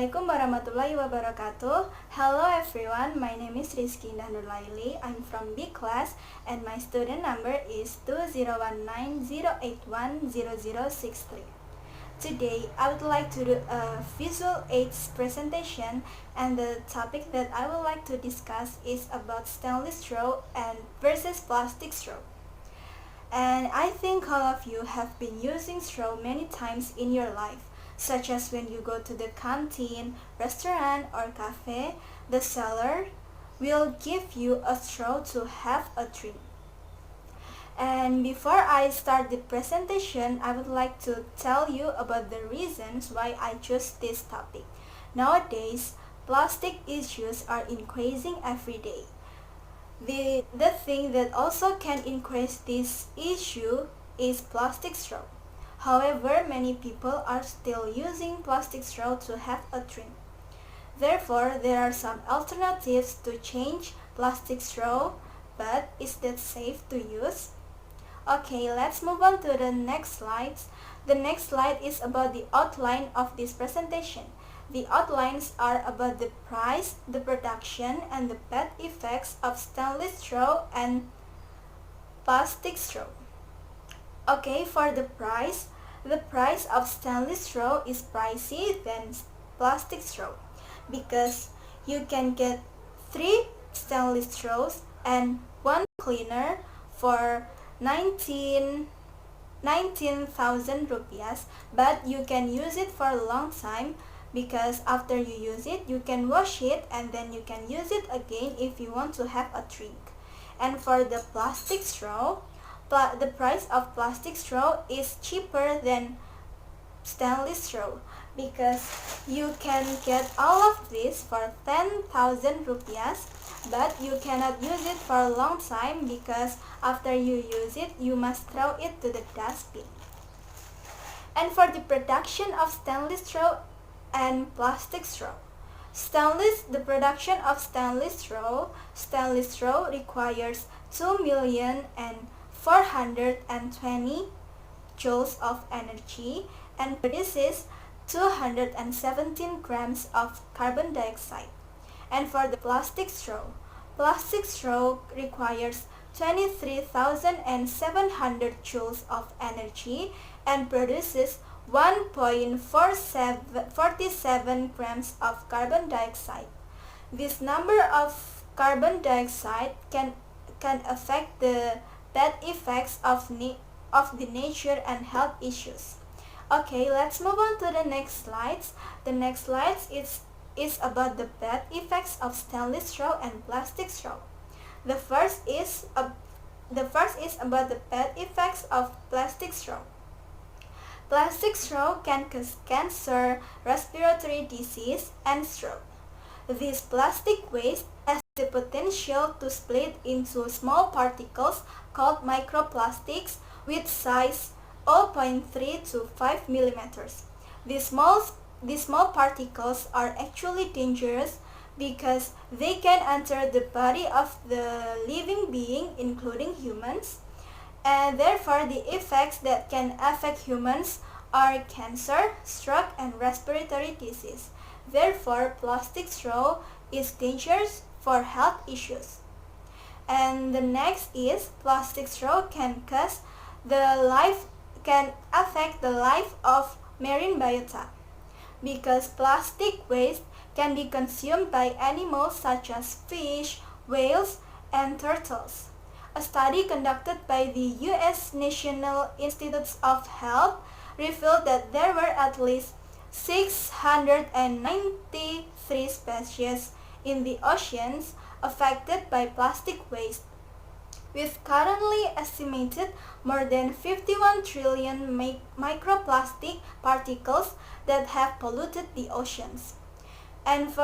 Assalamualaikum warahmatullahi wabarakatuh. Hello everyone, my name is Risqi Indah Nur Laili. I'm from B class and my student number is 201908100063. Today, I would like to do a visual aids presentation, and the topic that I would like to discuss is about stainless straw and versus plastic straw. And I think all of you have been using straw many times in your life, such as when you go to the canteen, restaurant or cafe, the seller will give you a straw to have a drink. And before I start the presentation, I would like to tell you about the reasons why I chose this topic. Nowadays, plastic issues are increasing every day. The thing that also can increase this issue is plastic straw. However, many people are still using plastic straw to have a drink. Therefore, there are some alternatives to change plastic straw, but is that safe to use? Okay, let's move on to the next slides. The next slide is about the outline of this presentation. The outlines are about the price, the production, and the bad effects of stainless straw and plastic straw. Okay, for the price of stainless straw is pricey than plastic straw because you can get 3 stainless straws and 1 cleaner for 19,000 rupiahs, but you can use it for a long time because after you use it, you can wash it and then you can use it again if you want to have a drink. And for the plastic straw, the price of plastic straw is cheaper than stainless straw because you can get all of this for 10,000 rupiahs, but you cannot use it for a long time because after you use it, you must throw it to the dustbin. And for the production of stainless straw and plastic straw. The production of stainless straw requires 2,420,000 joules of energy and produces 217 grams of carbon dioxide. And for the plastic straw requires 23,700 joules of energy and produces 1.47 grams of carbon dioxide. This number of carbon dioxide can affect the bad effects of the nature and health issues. Okay, let's move on to the next slides. The next slides is about the bad effects of stainless straw and plastic straw. The first is about the bad effects of plastic straw. Plastic straw can cause cancer, respiratory disease, and stroke. This plastic waste has the potential to split into small particles called microplastics with size 0.3 to 5 millimeters. These small particles are actually dangerous because they can enter the body of the living being, including humans, and therefore the effects that can affect humans are cancer, stroke, and respiratory disease. Therefore, plastic straw is dangerous for health issues. And the next is plastic straw can affect the life of marine biota because plastic waste can be consumed by animals such as fish, whales, and turtles. A study conducted by the U.S. National Institutes of Health revealed that there were at least 693 species in the oceans affected by plastic waste, with currently estimated more than 51 trillion microplastic particles that have polluted the oceans. And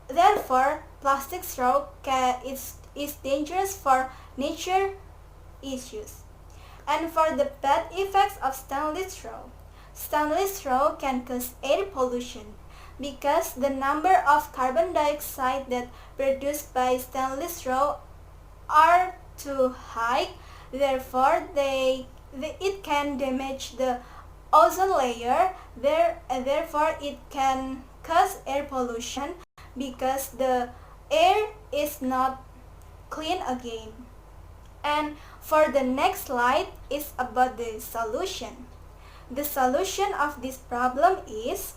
therefore, plastic straw is dangerous for nature issues. And for the bad effects of stainless straw can cause air pollution because the number of carbon dioxide that produced by stainless straw are too high. Therefore, it can damage the ozone layer. Therefore, it can cause air pollution because the air is not clean again. And for the next slide is about the solution. The solution of this problem is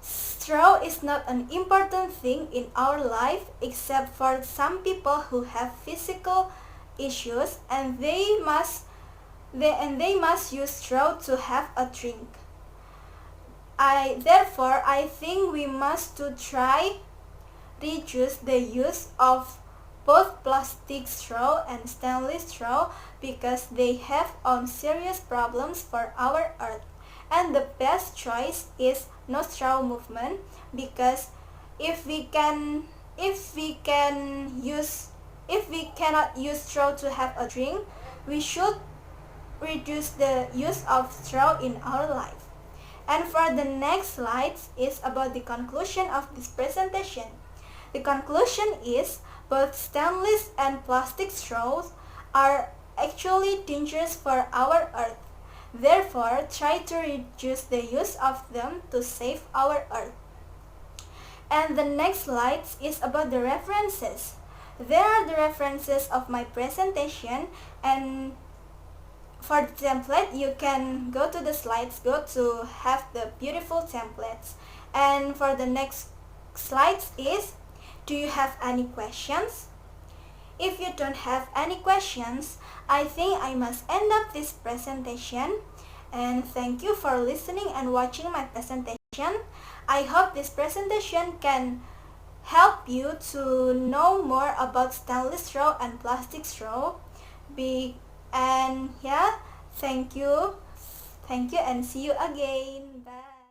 straw is not an important thing in our life except for some people who have physical issues and they must use straw to have a drink. Therefore I think we must to try reduce the use of both plastic straw and stainless straw because they have serious problems for our earth. And the best choice is no straw movement because if we cannot use straw to have a drink, we should reduce the use of straw in our life. And for the next slides is about the conclusion of this presentation. The conclusion is both stainless and plastic straws are actually dangerous for our earth. Therefore, try to reduce the use of them to save our earth. And the next slide is about the references. There are the references of my presentation, and for the template you can go to the slides, go to have the beautiful templates. And for the next slides is, do you have any questions? If you don't have any questions, I think I must end up this presentation. And thank you for listening and watching my presentation. I hope this presentation can help you to know more about stainless straw and plastic straw. And yeah, thank you and see you again. Bye.